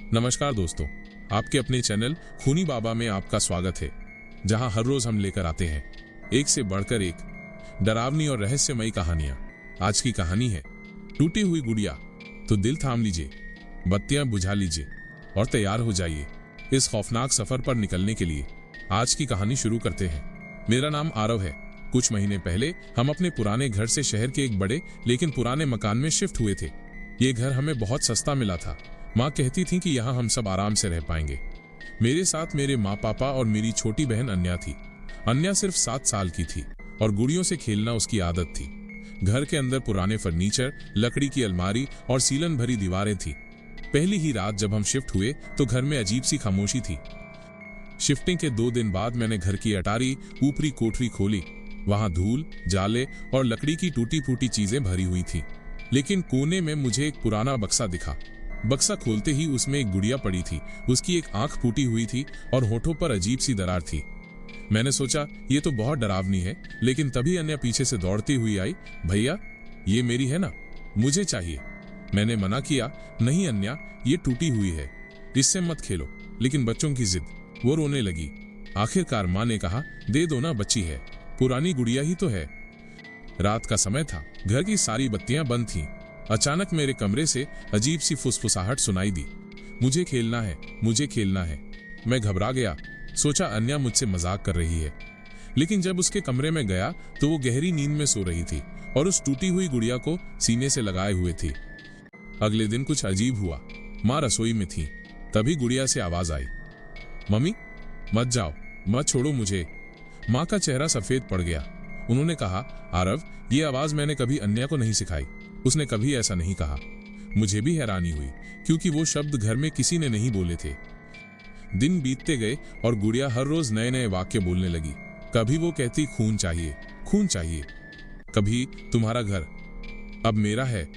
नमस्कार दोस्तों, आपके अपने चैनल खूनी बाबा में आपका स्वागत है, जहां हर रोज हम लेकर आते हैं एक से बढ़कर एक डरावनी और रहस्यमयी कहानियां। आज की कहानी है टूटी हुई गुड़िया। तो दिल थाम लीजिए, बत्तियां बुझा लीजिए और तैयार हो जाइए इस खौफनाक सफर पर निकलने के लिए। आज की कहानी शुरू करते हैं। मेरा नाम आरव है। कुछ महीने पहले हम अपने पुराने घर से शहर के एक बड़े लेकिन पुराने मकान में शिफ्ट हुए थे। ये घर हमें बहुत सस्ता मिला था। माँ कहती थी कि यहाँ हम सब आराम से रह पाएंगे। मेरे साथ मेरे माँ पापा और मेरी छोटी बहन अन्या थी। अन्या सिर्फ 7 साल की थी और गुड़ियों से खेलना उसकी आदत थी। घर के अंदर पुराने फर्नीचर, लकड़ी की अलमारी और सीलन भरी दीवारें थी। पहली ही रात जब हम शिफ्ट हुए तो घर में अजीब सी खामोशी थी। शिफ्टिंग के 2 दिन बाद मैंने घर की अटारी, ऊपरी कोठरी खोली। वहां धूल, जाले और लकड़ी की टूटी फूटी चीजें भरी हुई थी। लेकिन कोने में मुझे एक पुराना बक्सा दिखा। बक्सा खोलते ही उसमें एक गुड़िया पड़ी थी। उसकी एक आंख फूटी हुई थी और होठों पर अजीब सी दरार थी। मैंने सोचा ये तो बहुत डरावनी है, लेकिन तभी अन्या पीछे से दौड़ती हुई आई। भैया, ये मेरी है ना, मुझे चाहिए। मैंने मना किया, नहीं अन्या, ये टूटी हुई है, इससे मत खेलो। लेकिन बच्चों की जिद, वो रोने लगी। आखिरकार माँ ने कहा, दे दो ना, बच्ची है, पुरानी गुड़िया ही तो है। रात का समय था, घर की सारी बत्तियां बंद थीं। अचानक मेरे कमरे से अजीब सी फुसफुसाहट सुनाई दी। मुझे खेलना है, मुझे खेलना है। मैं घबरा गया। सोचा अन्या मुझसे मजाक कर रही है। लेकिन जब उसके कमरे में गया तो वो गहरी नींद में सो रही थी और उस टूटी हुई गुड़िया को सीने से लगाए हुए थी। अगले दिन कुछ अजीब हुआ। माँ रसोई में थी। तभी गुड़िया से आवाज आई, मम्मी मत जाओ, मत छोड़ो मुझे। माँ का चेहरा सफेद पड़ गया। उन्होंने कहा, आरव, ये आवाज मैंने कभी अन्या को नहीं सिखाई। उसने कभी ऐसा नहीं कहा। मुझे भी हैरानी हुई, क्योंकि वो शब्द घर में किसी ने नहीं बोले थे। दिन बीतते गए और गुड़िया हर रोज नए नए वाक्य बोलने लगी। कभी वो कहती, खून चाहिए, खून चाहिए। कभी तुम्हारा घर अब मेरा है।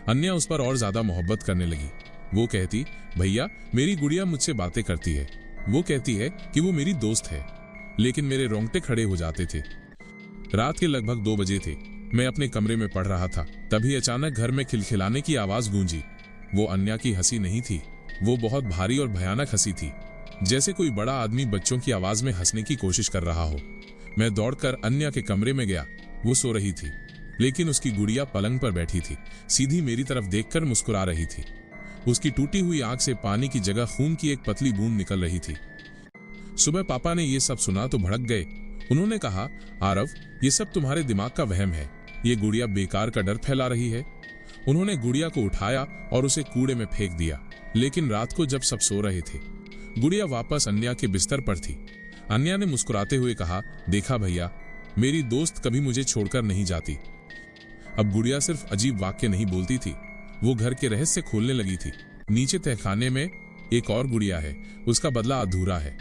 अन्या उस पर और ज्यादा मोहब्बत करने लगी। वो कहती, भैया, मेरी गुड़िया मुझसे बातें करती है। वो कहती है कि वो मेरी दोस्त है। लेकिन मेरे रोंगटे खड़े हो जाते थे। रात के लगभग 2 बजे थे। मैं अपने कमरे में पढ़ रहा था। तभी अचानक घर में खिलखिलाने की आवाज गूंजी। वो अन्या की हंसी नहीं थी। वो बहुत भारी और भयानक हंसी थी, जैसे कोई बड़ा आदमी बच्चों की आवाज में हंसने की कोशिश कर रहा हो। मैं दौड़कर अन्या के कमरे में गया। वो सो रही थी, लेकिन उसकी गुड़िया पलंग पर बैठी थी, सीधी मेरी तरफ देखकर मुस्कुरा रही थी। उसकी टूटी हुई आंख से पानी की जगह खून की एक पतली बूंद निकल रही थी। सुबह पापा ने ये सब सुना तो भड़क गए। उन्होंने कहा, आरव, ये सब तुम्हारे दिमाग का वहम है। ये गुड़िया बेकार का डर फैला रही है। उन्होंने गुड़िया को उठाया और उसे कूड़े में फेंक दिया। लेकिन रात को जब सब सो रहे थे, गुड़िया वापस अन्या के बिस्तर पर थी। अन्या ने मुस्कुराते हुए कहा, देखा भैया, मेरी दोस्त कभी मुझे छोड़कर नहीं जाती। अब गुड़िया सिर्फ अजीब वाक्य नहीं बोलती थी, वो घर के रहस्य खोलने लगी थी। नीचे तहखाने में एक और गुड़िया है, उसका बदला अधूरा है।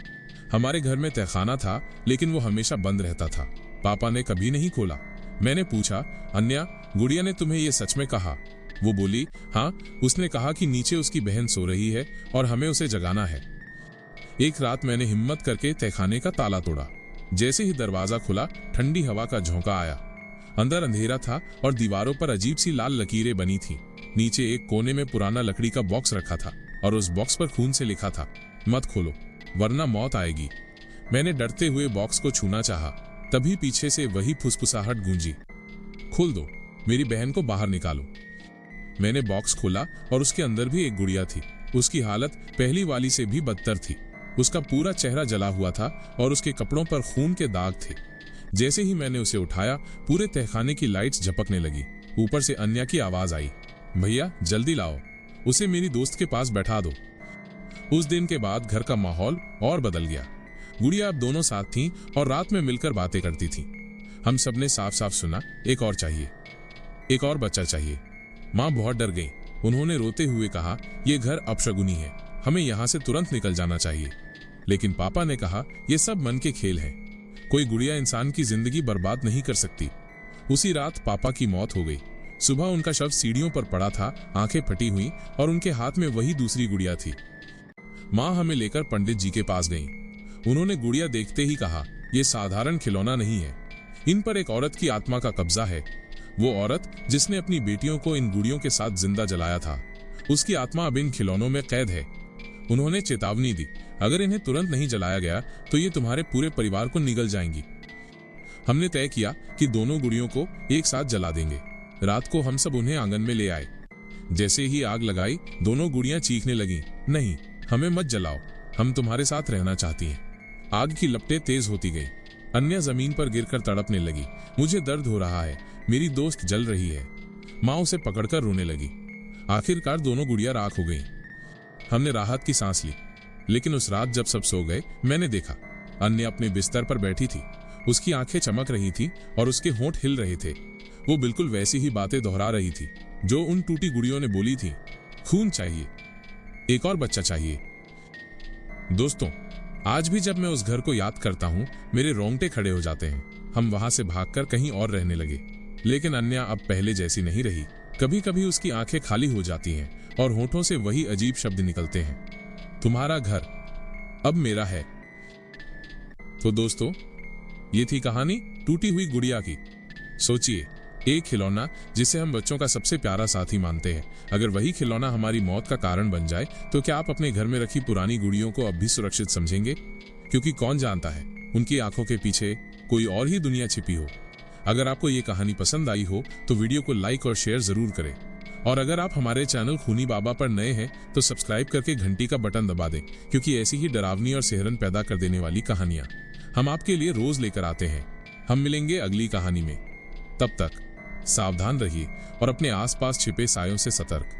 हमारे घर में तहखाना था, लेकिन वो हमेशा बंद रहता था। पापा ने कभी नहीं खोला। मैंने पूछा, अन्या, गुड़िया ने तुम्हें ये सच में कहा? वो बोली, हाँ, उसने कहा कि नीचे उसकी बहन सो रही है और हमें उसे जगाना है। एक रात मैंने हिम्मत करके तहखाने का ताला तोड़ा। जैसे ही दरवाजा खुला, ठंडी हवा का झोंका आया। अंदर अंधेरा था और दीवारों पर अजीब सी लाल लकीरें बनी थी। नीचे एक कोने में पुराना लकड़ी का बॉक्स रखा था और उस बॉक्स पर खून से लिखा था, मत खोलो वरना मौत आएगी। मैंने डरते हुए बॉक्स को छूना चाहा, तभी पीछे से वही फुसफुसाहट गूंजी, खोल दो, मेरी बहन को बाहर निकालो। मैंने बॉक्स खोला और उसके अंदर भी एक गुड़िया थी। उसकी हालत पहली वाली से भी बदतर थी। उसका पूरा चेहरा जला हुआ था और उसके कपड़ों पर खून के दाग थे। जैसे ही मैंने उसे उठाया, पूरे तहखाने की लाइट्स झपकने लगी। ऊपर से अन्या की आवाज आई, भैया जल्दी लाओ, उसे मेरी दोस्त के पास बैठा दो। उस दिन के बाद घर का माहौल और बदल गया। गुड़िया अब दोनों साथ थीं और रात में मिलकर बातें करती थीं। हम सबने साफ साफ सुना, एक और चाहिए, एक और बच्चा चाहिए। माँ बहुत डर गई। उन्होंने रोते हुए कहा, यह घर अपशगुनी है, हमें यहाँ से तुरंत निकल जाना चाहिए। लेकिन पापा ने कहा, यह सब मन के खेल हैं, कोई गुड़िया इंसान की जिंदगी बर्बाद नहीं कर सकती। उसी रात पापा की मौत हो गई। सुबह उनका शव सीढ़ियों पर पड़ा था, आंखें फटी हुई और उनके हाथ में वही दूसरी गुड़िया थी। माँ हमें लेकर पंडित जी के पास गईं। उन्होंने गुड़िया देखते ही कहा, यह साधारण खिलौना नहीं है, इन पर एक औरत की आत्मा का कब्जा है। वो औरत जिसने अपनी बेटियों को इन गुड़ियों के साथ जिंदा जलाया था, उसकी आत्मा अब इन खिलौनों में कैद है। उन्होंने चेतावनी दी, अगर इन्हें तुरंत नहीं जलाया गया तो ये तुम्हारे पूरे परिवार को निगल जाएंगी। हमने तय किया कि दोनों गुड़ियों को एक साथ जला देंगे। रात को हम सब उन्हें आंगन में ले आए। जैसे ही आग लगाई, दोनों गुड़ियां चीखने लगीं, नहीं, हमें मत जलाओ, हम तुम्हारे साथ रहना चाहती हैं। आग की लपटें तेज होती गई। अन्या जमीन पर गिरकर तड़पने लगी। मुझे दर्द हो रहा है, मेरी दोस्त जल रही है। माँ उसे पकड़कर रोने लगी। आखिरकार दोनों गुड़ियां राख हो गईं। हमने राहत की सांस ली। लेकिन उस रात जब सब सो गए, मैंने देखा अन्या अपने बिस्तर पर बैठी थी। उसकी आंखें चमक रही थी और उसके होंठ हिल रहे थे। वो बिल्कुल वैसी ही बातें दोहरा रही थी जो उन टूटी गुड़ियों ने बोली थी। खून चाहिए, एक और बच्चा चाहिए। दोस्तों, आज भी जब मैं उस घर को याद करता हूँ, मेरे रोंगटे खड़े हो जाते हैं। हम वहां से भागकर कहीं और रहने लगे। लेकिन अन्या अब पहले जैसी नहीं रही। कभी कभी उसकी आंखें खाली हो जाती हैं और होठों से वही अजीब शब्द निकलते हैं, तुम्हारा घर अब मेरा है। तो दोस्तों, ये थी कहानी टूटी हुई गुड़िया की। सोचिए, एक खिलौना जिसे हम बच्चों का सबसे प्यारा साथी मानते हैं, अगर वही खिलौना हमारी मौत का कारण बन जाए तो क्या आप अपने घर में रखी पुरानी गुड़ियों को अब भी सुरक्षित समझेंगे? क्योंकि कौन जानता है, उनकी आंखों के पीछे कोई और ही दुनिया छिपी हो। अगर आपको ये कहानी पसंद आई हो तो वीडियो को लाइक और शेयर जरूर करें। और अगर आप हमारे चैनल खूनी बाबा पर नए हैं तो सब्सक्राइब करके घंटी का बटन दबा दें, क्योंकि ऐसी ही डरावनी और सिहरन पैदा कर देने वाली कहानियां हम आपके लिए रोज लेकर आते हैं। हम मिलेंगे अगली कहानी में। तब तक सावधान रहिए और अपने आसपास छिपे सायों से सतर्क।